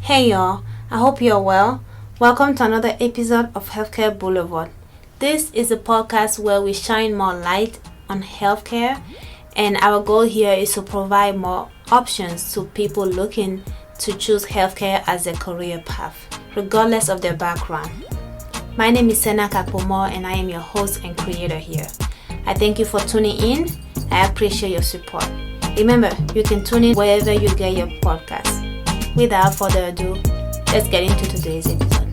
Hey y'all, I hope you're well. Welcome to another episode of Healthcare Boulevard. This is a podcast where we shine more light on healthcare, and our goal here is to provide more options to people looking to choose healthcare as a career path, regardless of their background. My name is Sena Kakpomo, and I am your host and creator here. I thank you for tuning in. I appreciate your support. Remember, you can tune in wherever you get your podcast. Without further ado, let's get into today's episode.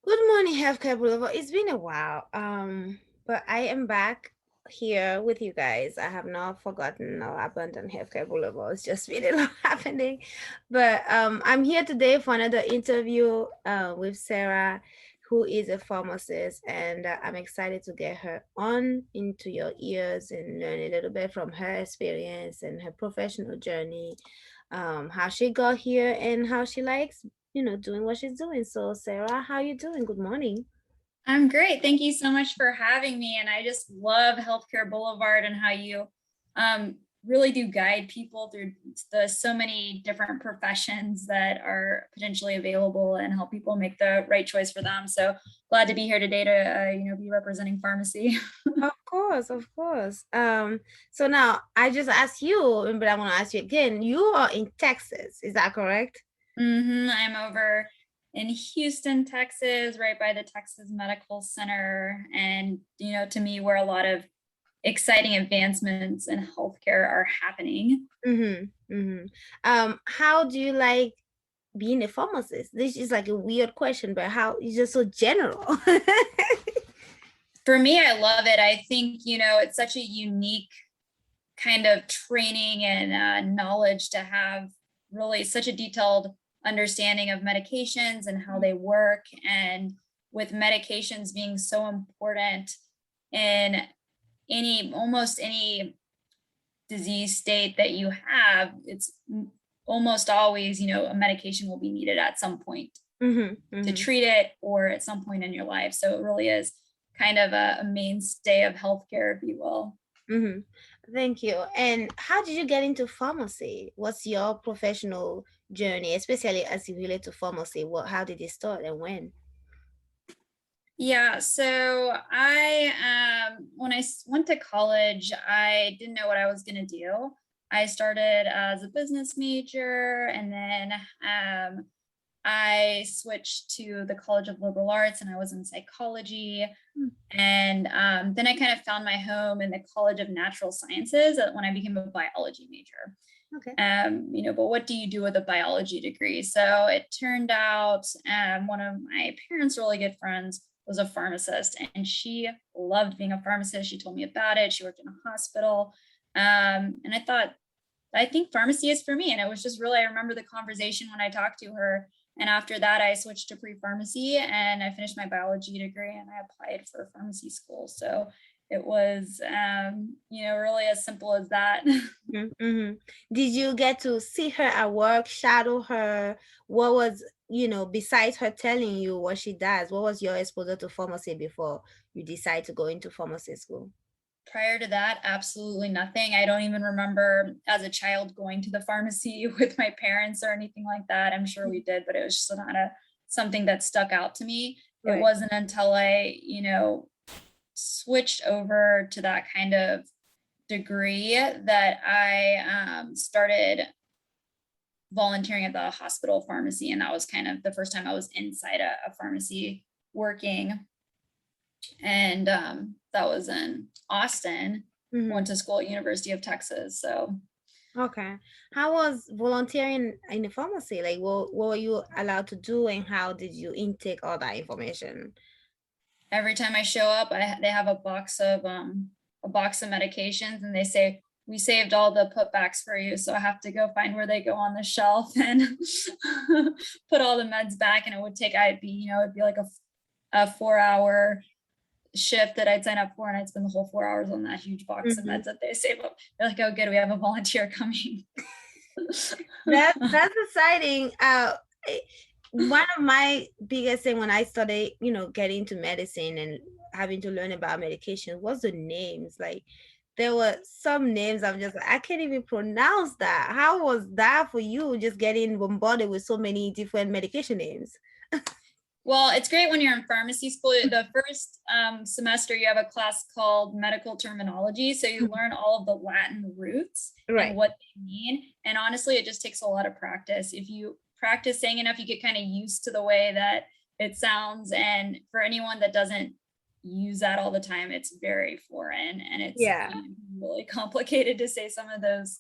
Good morning, Healthcare Boulevard. It's been a while, but I am back here with you guys. I have not forgotten or abandoned Healthcare Boulevard. It's just been a lot happening, but I'm here today for another interview with Sara, who is a pharmacist, and I'm excited to get her on into your ears and learn a little bit from her experience and her professional journey, how she got here and how she likes doing what she's doing. So, Sara, how you doing? Good morning. I'm great. Thank you so much for having me. And I just love Healthcare Boulevard and how you really do guide people through the so many different professions that are potentially available and help people make the right choice for them. So glad to be here today to be representing pharmacy. Of course, of course. So now I just asked you, but I want to ask you again. You are in Texas, is that correct? I'm over in Houston, Texas, right by the Texas Medical Center. And, to me, where a lot of exciting advancements in healthcare are happening. How do you like being a pharmacist? This is like a weird question, but how it's just so general. For me, I love it. I think, it's such a unique kind of training and knowledge to have really such a detailed understanding of medications and how they work. And with medications being so important in almost any disease state that you have, it's almost always, a medication will be needed at some point to treat it or at some point in your life. So it really is kind of a mainstay of healthcare, if you will. Thank you. And how did you get into pharmacy? What's your professional journey, especially as you relate to pharmacy? How did it start and when? Yeah, so when I went to college, I didn't know what I was going to do. I started as a business major, and then I switched to the College of Liberal Arts, and I was in psychology. And then I kind of found my home in the College of Natural Sciences when I became a biology major. Okay. But what do you do with a biology degree? So it turned out one of my parents' really good friends was a pharmacist, and she loved being a pharmacist. She told me about it. She worked in a hospital. And I think pharmacy is for me. And it was just really, I remember the conversation when I talked to her. And after that, I switched to pre-pharmacy and I finished my biology degree and I applied for pharmacy school. So it was, really as simple as that. Did you get to see her at work, shadow her? What was, besides her telling you what she does, what was your exposure to pharmacy before you decide to go into pharmacy school? Prior to that, absolutely nothing. I don't even remember as a child going to the pharmacy with my parents or anything like that. I'm sure we did, but it was just not something that stuck out to me. Right. It wasn't until I, switched over to that kind of degree that I started volunteering at the hospital pharmacy. And that was kind of the first time I was inside a pharmacy working. And that was in Austin. Went to school at University of Texas. So okay, how was volunteering in the pharmacy? Like, what were you allowed to do, and how did you intake all that information? Every time I show up, they have a box of medications, and they say, we saved all the putbacks for you. So I have to go find where they go on the shelf and put all the meds back. And it would take, it'd be like a 4-hour shift that I'd sign up for, and I'd spend the whole 4 hours on that huge box of meds that they save up. They're like, oh, good, we have a volunteer coming. That's exciting. One of my biggest thing when I started, getting into medicine and having to learn about medication was the names. Like, there were some names I'm just like, I can't even pronounce that. How was that for you, just getting bombarded with so many different medication names? Well, it's great when you're in pharmacy school. The first semester, you have a class called medical terminology. So you learn all of the Latin roots Right. and what they mean. And honestly, it just takes a lot of practice. If you practice saying enough, you get kind of used to the way that it sounds. And for anyone that doesn't use that all the time, it's very foreign, and it's Yeah. really complicated to say some of those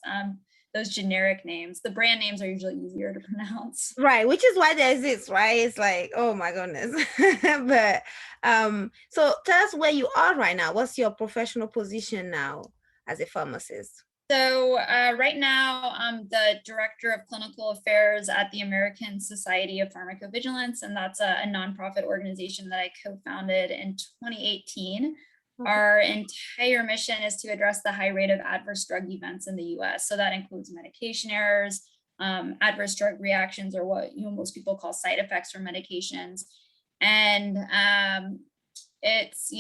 generic names. The brand names are usually easier to pronounce. Right, which is why there exists, right? It's like, oh my goodness. But so tell us where you are right now. What's your professional position now as a pharmacist? So right now, I'm the Director of Clinical Affairs at the American Society of Pharmacovigilance, and that's a nonprofit organization that I co-founded in 2018. Okay. Our entire mission is to address the high rate of adverse drug events in the US. So that includes medication errors, adverse drug reactions, or what most people call side effects from medications. And it's,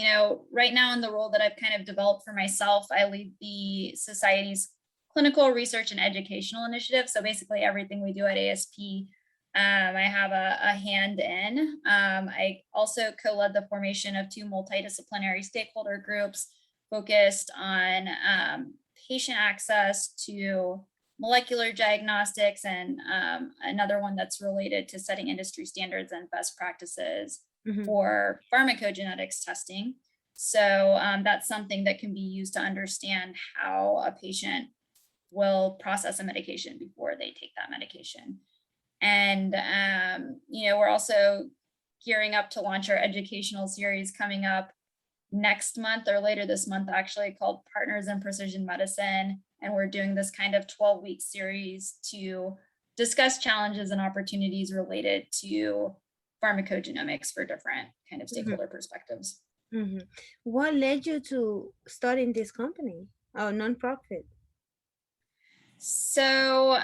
right now in the role that I've kind of developed for myself, I lead the society's clinical research and educational initiative. So basically everything we do at ASP, I have a hand in. I also co-led the formation of 2 multidisciplinary stakeholder groups focused on patient access to molecular diagnostics, and another one that's related to setting industry standards and best practices for pharmacogenetics testing. So that's something that can be used to understand how a patient will process a medication before they take that medication. And, we're also gearing up to launch our educational series coming up next month, or later this month, actually, called Partners in Precision Medicine. And we're doing this kind of 12-week series to discuss challenges and opportunities related to pharmacogenomics for different kind of stakeholder perspectives. What led you to starting this company or nonprofit? So,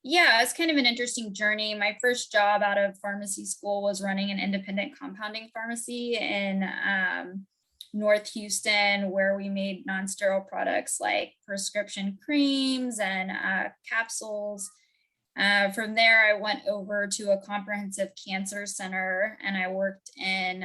yeah, it's kind of an interesting journey. My first job out of pharmacy school was running an independent compounding pharmacy in North Houston, where we made non-sterile products like prescription creams and capsules. From there, I went over to a comprehensive cancer center, and I worked in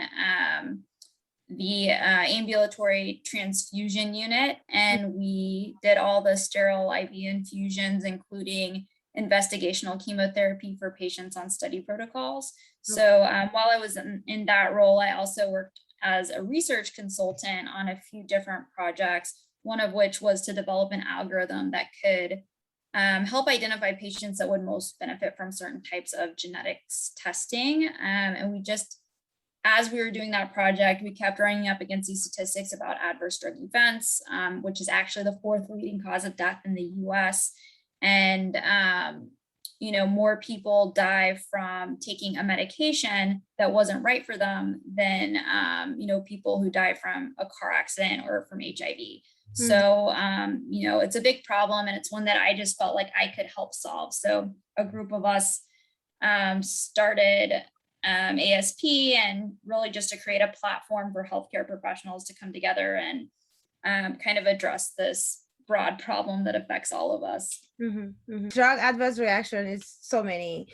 the ambulatory transfusion unit, and we did all the sterile IV infusions, including investigational chemotherapy for patients on study protocols. So while I was in that role, I also worked as a research consultant on a few different projects, one of which was to develop an algorithm that could help identify patients that would most benefit from certain types of genetics testing. And we just, as we were doing that project, we kept running up against these statistics about adverse drug events, which is actually the 4th leading cause of death in the US. And, more people die from taking a medication that wasn't right for them than, people who die from a car accident or from HIV. So, it's a big problem, and it's one that I just felt like I could help solve. So a group of us started ASP, and really just to create a platform for healthcare professionals to come together and kind of address this broad problem that affects all of us. Drug adverse reaction is so many.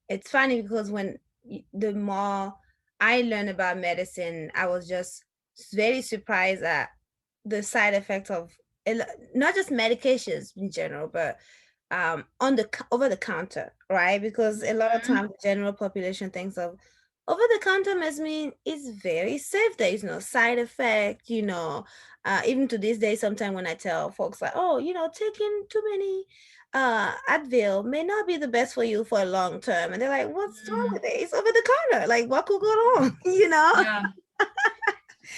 It's funny because the more I learned about medicine, I was just very surprised at the side effects of not just medications in general, but on the over the counter, right? Because a lot of times the general population thinks of over the counter medicine is very safe. There is no side effect, even to this day, sometimes when I tell folks like, oh, taking too many Advil may not be the best for you for a long term, and they're like, what's wrong with it? It's over the counter, like what could go wrong? Yeah.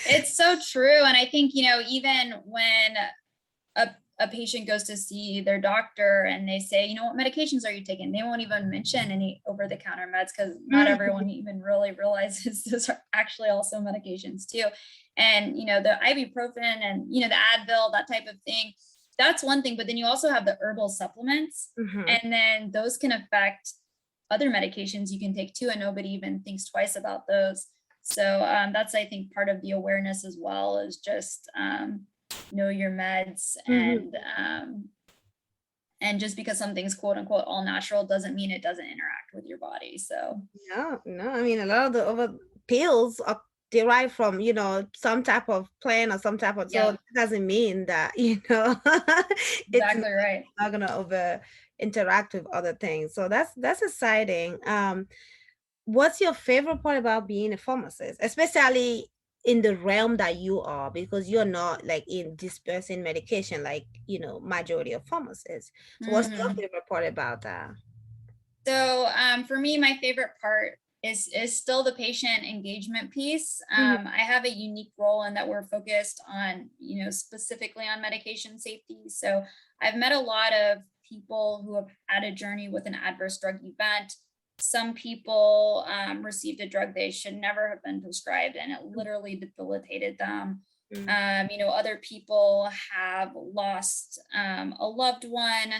It's so true. And I think, even when a patient goes to see their doctor and they say, what medications are you taking? They won't even mention any over-the-counter meds, because not everyone even really realizes those are actually also medications too. And, the ibuprofen and, the Advil, that type of thing, that's one thing. But then you also have the herbal supplements, and then those can affect other medications you can take too, and nobody even thinks twice about those. So that's, I think, part of the awareness as well, is just know your meds. And just because something's quote unquote all natural doesn't mean it doesn't interact with your body. So No. I mean, a lot of the other pills are derived from, some type of plant or some type of, so yeah, that doesn't mean that, it's exactly right. not gonna over interact with other things. So that's exciting. What's your favorite part about being a pharmacist, especially in the realm that you are, because you're not like in dispersing medication like majority of pharmacists. So what's your Mhm. favorite part about that? So for me, my favorite part is still the patient engagement piece. Mhm. I have a unique role in that we're focused on, specifically on medication safety. So I've met a lot of people who have had a journey with an adverse drug event. Some people received a drug they should never have been prescribed, and it literally debilitated them. Mhm. Other people have lost a loved one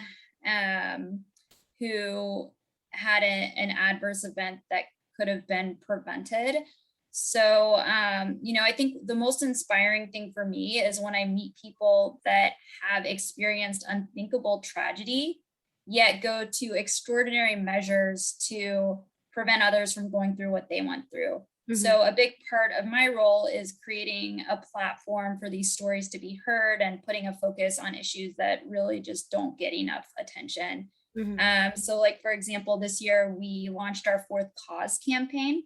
who had an adverse event that could have been prevented. So, I think the most inspiring thing for me is when I meet people that have experienced unthinkable tragedy, yet go to extraordinary measures to prevent others from going through what they went through. Mhm. So, a big part of my role is creating a platform for these stories to be heard and putting a focus on issues that really just don't get enough attention. Mhm. So, like, for example, this year we launched our Fourth Cause campaign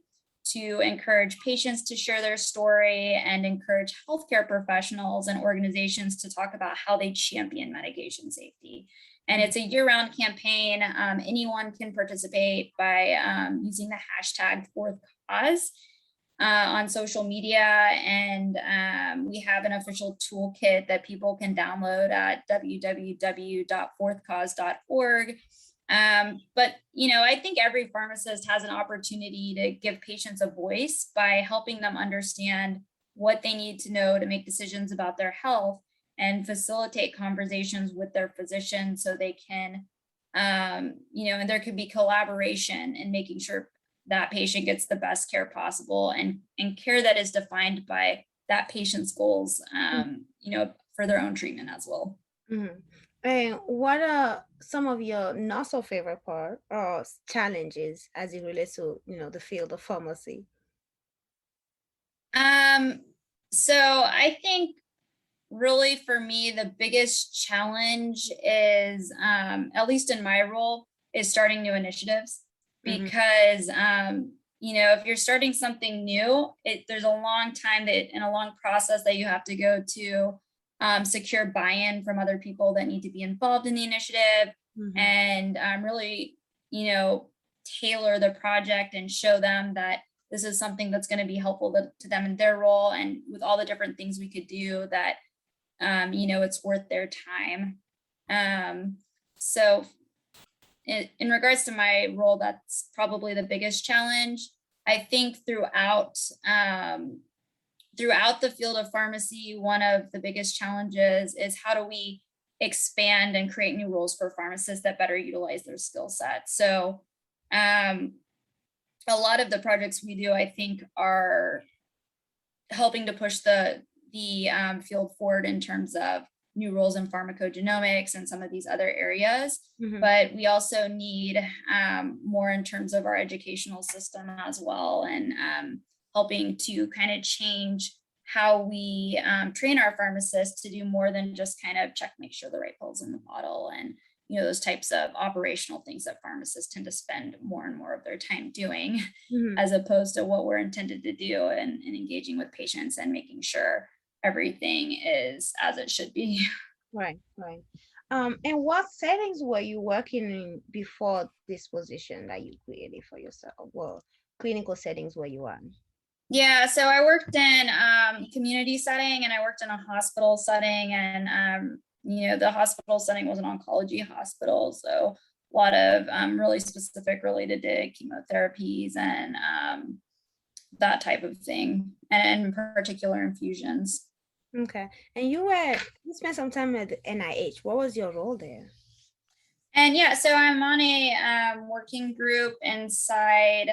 to encourage patients to share their story and encourage healthcare professionals and organizations to talk about how they champion medication safety. And it's a year-round campaign. Anyone can participate by using the hashtag Fourth Cause on social media. And we have an official toolkit that people can download at www.fourthcause.org. But I think every pharmacist has an opportunity to give patients a voice by helping them understand what they need to know to make decisions about their health and facilitate conversations with their physician so they can, and there could be collaboration in making sure that patient gets the best care possible, and care that is defined by that patient's goals, for their own treatment as well. Mhm. And what are some of your not so favorite part or challenges as it relates to, the field of pharmacy? Um, so I think really for me, the biggest challenge is, at least in my role, is starting new initiatives Mhm. because, if you're starting something new, there's a long time that and a long process that you have to go to secure buy-in from other people that need to be involved in the initiative, Mhm. and really, you know, tailor the project and show them that this is something that's going to be helpful to them in their role, and with all the different things we could do that it's worth their time. So in regards to my role, that's probably the biggest challenge. I think throughout the field of pharmacy, one of the biggest challenges is how do we expand and create new roles for pharmacists that better utilize their skill set. So um, a lot of the projects we do, I think, are helping to push the field forward in terms of new roles in pharmacogenomics and some of these other areas. Mhm. But we also need more in terms of our educational system as well, and helping to kind of change how we train our pharmacists to do more than just kind of check, make sure the right pill's in the bottle, and those types of operational things that pharmacists tend to spend more and more of their time doing, Mhm. as opposed to what we're intended to do, and engaging with patients and making sure everything is as it should be. Right, right. And what settings were you working in before this position that you created for yourself? Well, clinical settings were you on? Yeah, so I worked in community setting, and I worked in a hospital setting, and the hospital setting was an oncology hospital, so a lot of really specific related to chemotherapies and that type of thing, and in particular infusions. Okay. And you spent some time at the NIH. What was your role there? And yeah, so I'm on a working group inside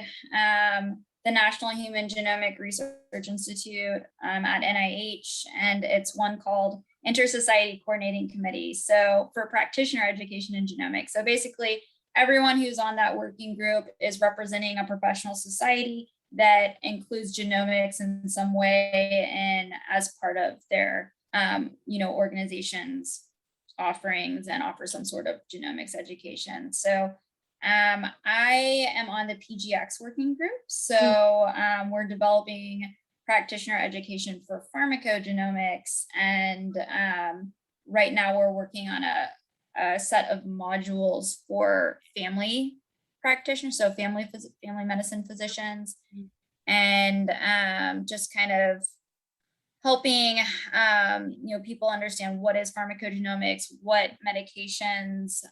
the National Human Genomic Research Institute at NIH, and it's one called Inter-Society Coordinating Committee. So for practitioner education in genomics. So basically, everyone who's on that working group is representing a professional society that includes genomics in some way and as part of their organization's offerings and offer some sort of genomics education. So I am on the PGX working group. So we're developing practitioner education for pharmacogenomics. And right now we're working on a set of modules for family practitioners, so family medicine physicians, and just kind of helping people understand what is pharmacogenomics, what medications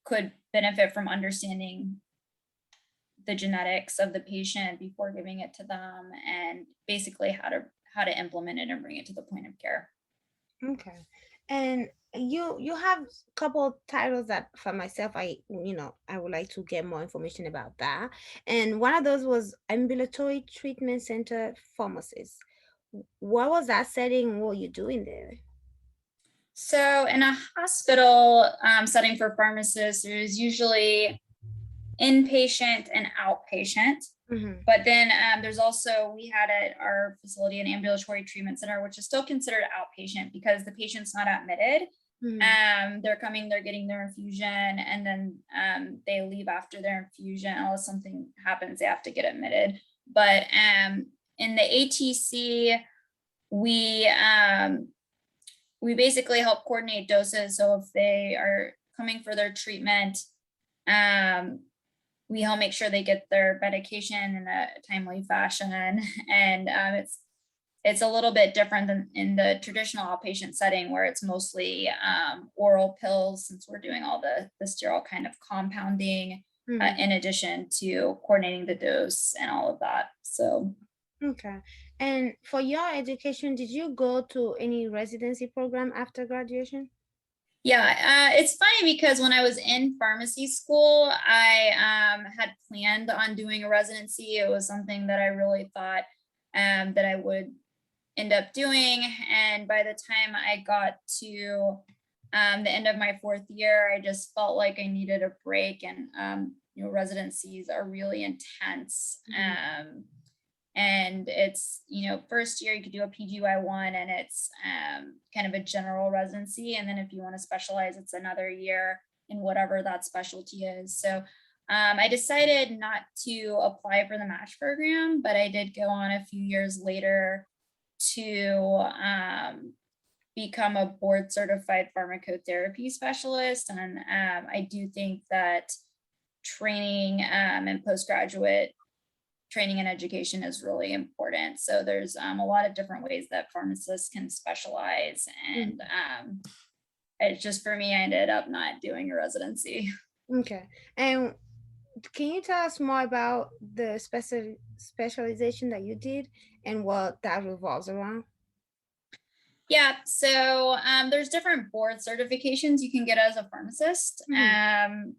could benefit from understanding the genetics of the patient before giving it to them, and basically how to implement it and bring it to the point of care. Okay. And you have a couple titles that for myself I would like to get more information about that. And one of those was ambulatory treatment center pharmacist. What was that setting? What were you doing there? So in a hospital setting for pharmacists, there's usually inpatient and outpatient. Mm-hmm. But then there's also, we had at our facility an ambulatory treatment center, which is still considered outpatient because the patient's not admitted. Mm-hmm. They're coming, they're getting their infusion, and then they leave after their infusion. Unless something happens, they have to get admitted. But in the ATC, we basically help coordinate doses. So if they are coming for their treatment, we help make sure they get their medication in a timely fashion. And it's a little bit different than in the traditional outpatient setting, where it's mostly oral pills, since we're doing all the sterile kind of compounding, mm-hmm. In addition to coordinating the dose and all of that. So. Okay. And for your education, did you go to any residency program after graduation? Yeah, it's funny because when I was in pharmacy school, I had planned on doing a residency. It was something that I really thought that I would end up doing. And by the time I got to the end of my fourth year, I just felt like I needed a break. And, residencies are really intense. Mm-hmm. And it's, first year you could do a PGY1, and it's kind of a general residency. And then if you want to specialize, it's another year in whatever that specialty is. So I decided not to apply for the MASH program, but I did go on a few years later to become a board certified pharmacotherapy specialist. And I do think that training and postgraduate training and education is really important. So there's a lot of different ways that pharmacists can specialize. And it's just, for me, I ended up not doing a residency. Okay. And can you tell us more about the specialization that you did and what that revolves around? Yeah, so there's different board certifications you can get as a pharmacist. Mm-hmm.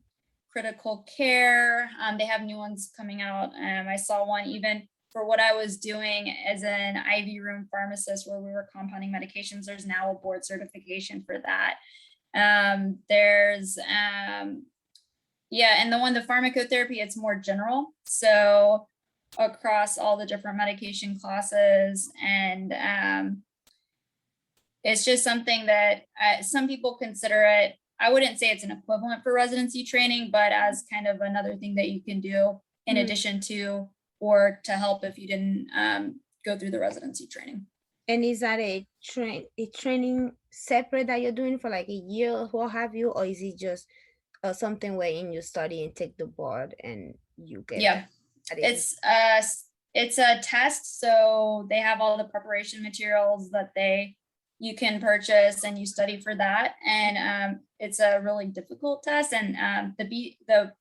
Critical care, they have new ones coming out. I saw one even for what I was doing as an IV room pharmacist, where we were compounding medications. There's now a board certification for that. There's and the pharmacotherapy, it's more general, so across all the different medication classes. And it's just something that some people consider it, I wouldn't say it's an equivalent for residency training, but as kind of another thing that you can do in addition to, or to help if you didn't go through the residency training. And is that a training separate that you're doing for like a year, what have you, or is it just something wherein you study and take the board and you get? Yeah, it's a test. So they have all the preparation materials that you can purchase, and you study for that. And it's a really difficult test. And the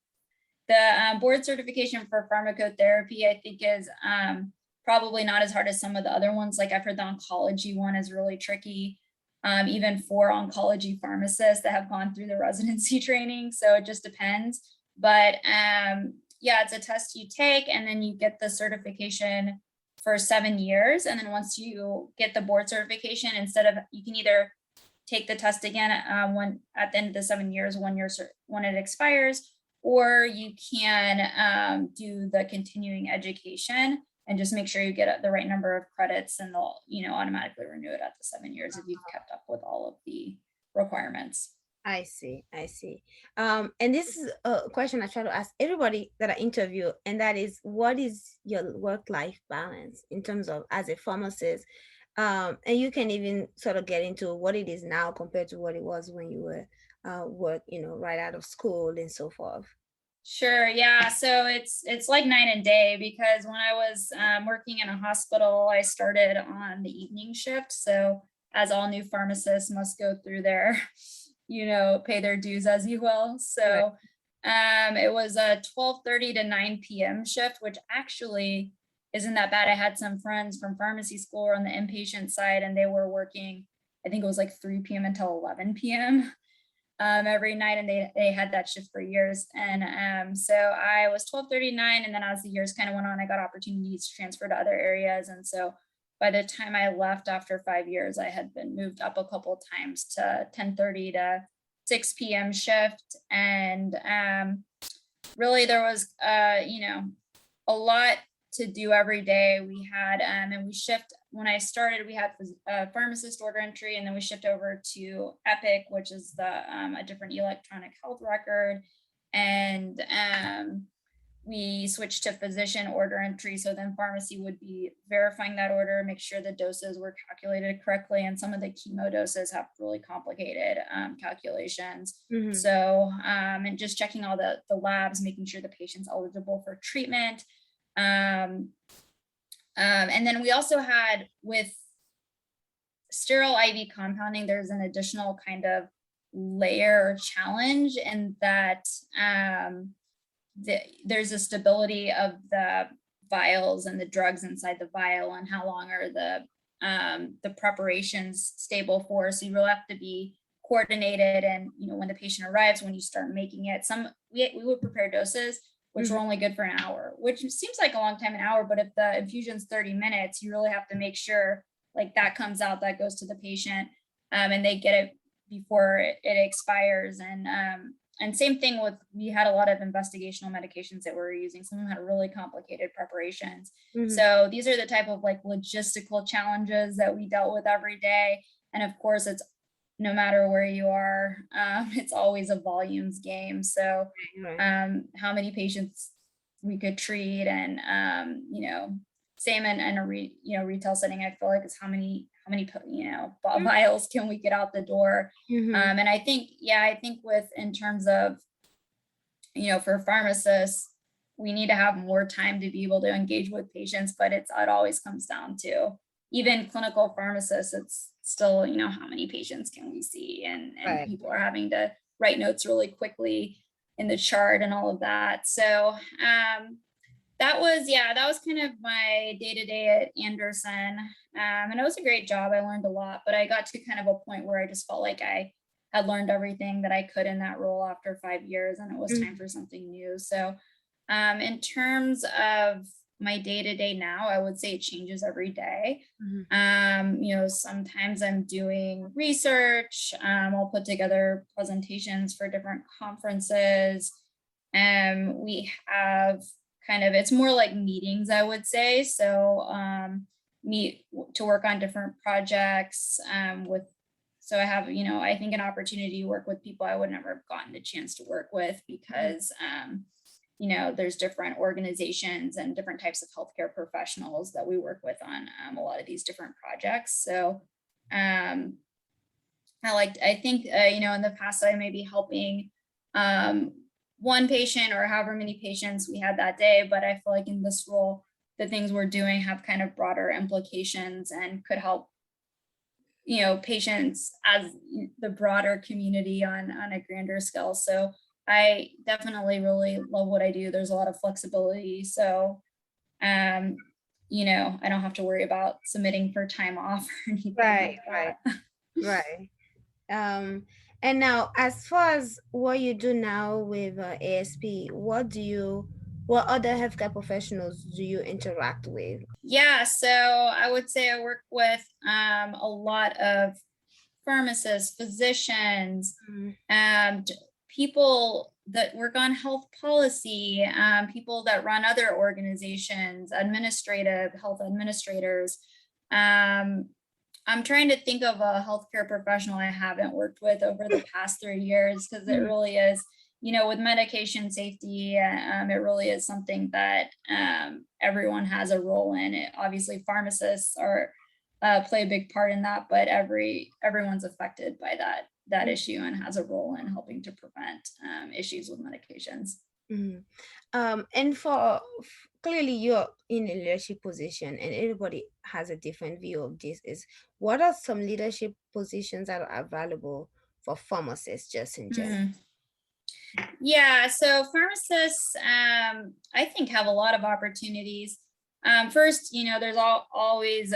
board certification for pharmacotherapy, I think, is probably not as hard as some of the other ones. Like, I've heard the oncology one is really tricky, even for oncology pharmacists that have gone through the residency training. So it just depends. But yeah, it's a test you take, and then you get the certification for 7 years. And then once you get the board certification, you can either take the test again when at the end of the 7 years when it expires, or you can do the continuing education and just make sure you get the right number of credits, and they'll automatically renew it at the 7 years if you've kept up with all of the requirements. I see. I see. And this is a question I try to ask everybody that I interview, and that is, what is your work-life balance in terms of as a pharmacist? And you can even sort of get into what it is now compared to what it was when you were right out of school and so forth. Sure. Yeah. So it's like night and day, because when I was working in a hospital, I started on the evening shift. So as all new pharmacists must go through their, pay their dues, as you will. So it was a 12:30 to 9 p.m. shift, which actually isn't that bad. I had some friends from pharmacy school on the inpatient side, and they were working, I think it was like 3 p.m. until 11 p.m. Every night, and they had that shift for years. And so I was 12:39, and then as the years kind of went on, I got opportunities to transfer to other areas. And so by the time I left after 5 years, I had been moved up a couple of times to 10:30 to 6 p.m. shift. And really there was a lot to do every day. We had and we shift when I started, we had pharmacist order entry, and then we shift over to Epic, which is a different electronic health record. And we switched to physician order entry. So then pharmacy would be verifying that order, make sure the doses were calculated correctly. And some of the chemo doses have really complicated calculations. Mhm. So, and just checking all the labs, making sure the patient's eligible for treatment. And then we also had, with sterile IV compounding, there's an additional kind of layer or challenge in that there's a stability of the vials and the drugs inside the vial, and how long are the preparations stable for. So you really have to be coordinated, and when the patient arrives, when you start making it, we would prepare doses which were only good for an hour, which seems like a long time, an hour, but if the infusion's 30 minutes, you really have to make sure like that comes out, that goes to the patient, and they get it before it expires. And same thing with, we had a lot of investigational medications that we were using. Some of them had really complicated preparations. So these are the type of like logistical challenges that we dealt with every day. And of course, it's no matter where you are, it's always a volumes game. So how many patients we could treat, and same in a retail setting, I feel like, is how many vials can we get out the door. And I think with, in terms of for pharmacists, we need to have more time to be able to engage with patients, but it always comes down to, even clinical pharmacists, it's still, how many patients can we see? And people are having to write notes really quickly in the chart and all of that. So that was kind of my day-to-day at Anderson. And it was a great job. I learned a lot, but I got to kind of a point where I just felt like I had learned everything that I could in that role after 5 years, and it was time for something new. So in terms of my day-to-day now, I would say it changes every day. Sometimes I'm doing research. I'll put together presentations for different conferences. We have it's more like meetings, I would say. So meet to work on different projects so I have, I think, an opportunity to work with people I would never have gotten the chance to work with, because there's different organizations and different types of healthcare professionals that we work with on a lot of these different projects. So I think, in the past, I may be helping one patient or however many patients we had that day, but I feel like in this role, the things we're doing have kind of broader implications and could help patients as the broader community on a grander scale. So I definitely really love what I do. There's a lot of flexibility. So, I don't have to worry about submitting for time off or anything like that. Right. And now, as far as what you do now with ASP, what do you What other healthcare professionals do you interact with? Yeah, so I would say I work with a lot of pharmacists, physicians, Mm. people that work on health policy, people that run other organizations, administrative health administrators. Um, I'm trying to think of a healthcare professional I haven't worked with over the past 3 years, because it really is, with medication safety, it really is something that everyone has a role in. It, obviously, pharmacists are play a big part in that, but everyone's affected by that issue and has a role in helping to prevent issues with medications. Mhm. And clearly you're in a leadership position, and everybody has a different view of this. Is what are some leadership positions that are available for pharmacists, just in general? Mhm. Yeah, so pharmacists, I think, have a lot of opportunities. First, there's always,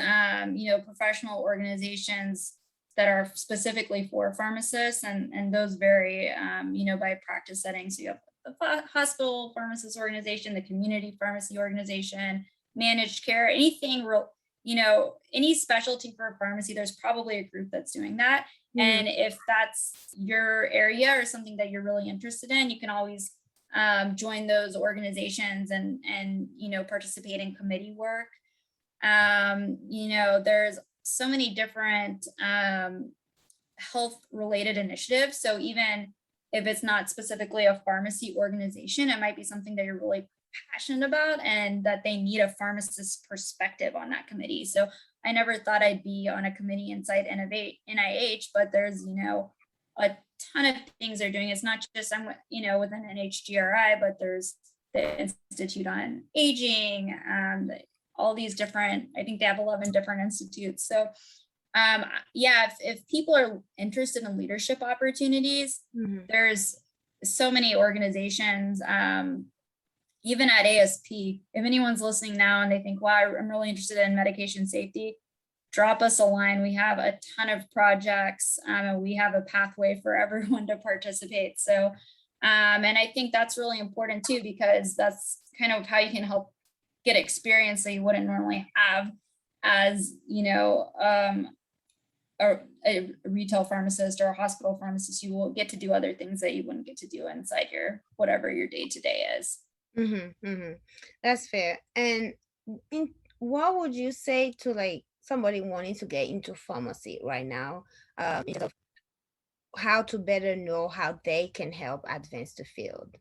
professional organizations that are specifically for pharmacists, and those vary, by practice setting. So you have the hospital pharmacist organization, the community pharmacy organization, managed care, anything real, any specialty for pharmacy, there's probably a group that's doing that. Mhm. And if that's your area or something that you're really interested in, you can always join those organizations and participate in committee work. There's so many different health related initiatives. So even if it's not specifically a pharmacy organization, it might be something that you're really passionate about and that they need a pharmacist perspective on that committee. So I never thought I'd be on a committee inside Innovate NIH, but there's, a ton of things they're doing. It's not just I'm, within NHGRI, but there's the Institute on Aging, all these different, I think they have 11 different institutes. So yeah, if people are interested in leadership opportunities, Mhm. there's so many organizations, even at ASP. If anyone's listening now and they think, wow, I'm really interested in medication safety, drop us a line. We have a ton of projects, and we have a pathway for everyone to participate. So, and I think that's really important too, because that's kind of how you can help get experience that you wouldn't normally have as, a retail pharmacist or a hospital pharmacist. You will get to do other things that you wouldn't get to do inside your whatever your day to day is. Mm-hmm, mm-hmm. That's fair. And what would you say to like somebody wanting to get into pharmacy right now, in terms of how to better know how they can help advance the field?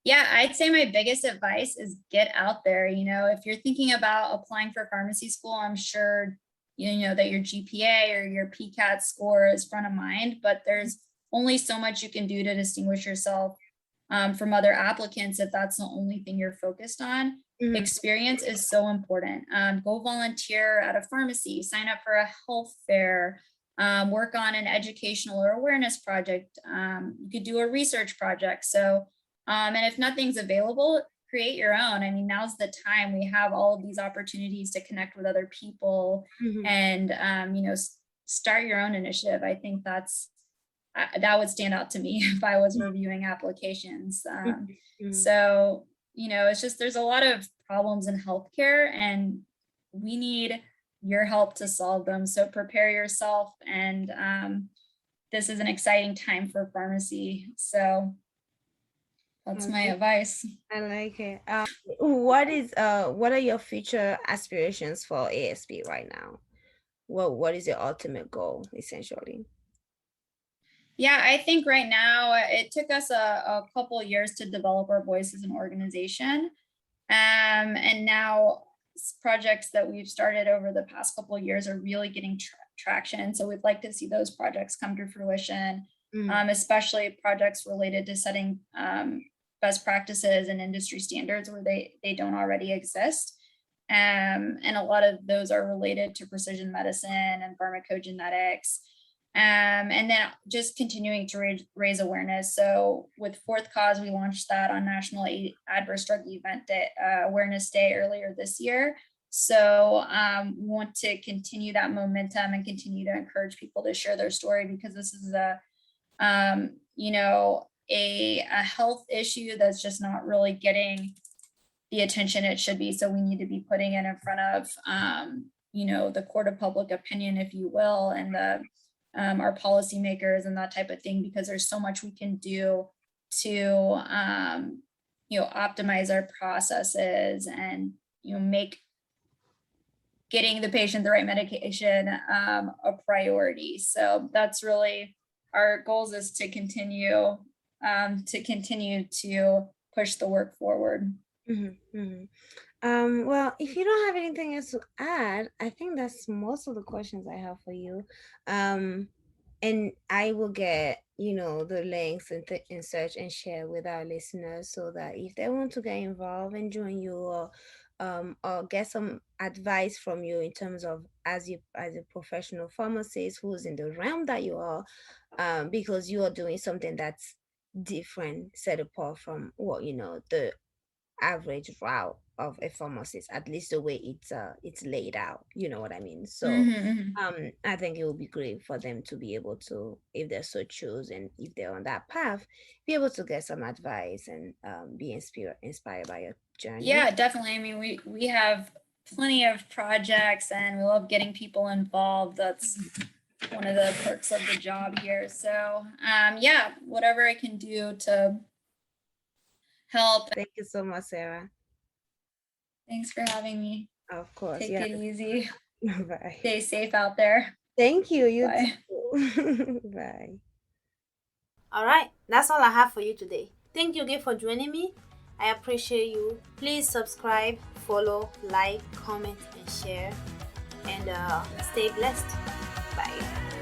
Yeah, I'd say my biggest advice is get out there. If you're thinking about applying for pharmacy school, I'm sure that your GPA or your PCAT score is front of mind, but there's only so much you can do to distinguish yourself from other applicants if that's the only thing you're focused on. Mm-hmm. Experience is so important. Go volunteer at a pharmacy, sign up for a health fair, work on an educational or awareness project. You could do a research project. So, and if nothing's available, create your own. I mean, now's the time. We have all of these opportunities to connect with other people Mm-hmm. and, start your own initiative. I think that would stand out to me if I was reviewing applications. Mm-hmm. So, it's just there's a lot of problems in healthcare, and we need your help to solve them. So prepare yourself, and this is an exciting time for pharmacy. So I that's my like advice. I like it. What are your future aspirations for ASP right now? What is your ultimate goal essentially? Yeah, I think right now it took us a couple of years to develop our voice as an organization. And now projects that we've started over the past couple of years are really getting traction. So we'd like to see those projects come to fruition, Mm-hmm. especially projects related to setting best practices and industry standards where they don't already exist. And a lot of those are related to precision medicine and pharmacogenetics. And then just continuing to raise awareness. So with Fourth Cause, we launched that on National Adverse Drug Event Day, Awareness Day earlier this year. So we want to continue that momentum and continue to encourage people to share their story, because this is a, a health issue that's just not really getting the attention it should be. So we need to be putting it in front of, the court of public opinion, if you will, and our policymakers and that type of thing, because there's so much we can do to, optimize our processes and, make getting the patient the right medication a priority. So that's really our goals, is to continue to push the work forward. Well, if you don't have anything else to add, I think that's most of the questions I have for you. And I will get, the links and search and share with our listeners, so that if they want to get involved and join you, or get some advice from you in terms of as a professional pharmacist who's in the realm that you are, because you are doing something that's different, set apart from what the average route of a pharmacist, at least the way it's laid out, you know what I mean? So I think it would be great for them to be able to, if they're so choose and if they're on that path, be able to get some advice and be inspired by your journey. Yeah, definitely. I mean, we have plenty of projects and we love getting people involved. That's one of the perks of the job here. So whatever I can do to help. Thank you so much, Sara. Thanks for having me. Of course. Take it easy. Bye. Stay safe out there. Thank you. You Bye. too. Bye. All right, that's all I have for you today. Thank you again for joining me. I appreciate you. Please subscribe, follow, like, comment, and share. And stay blessed. Bye.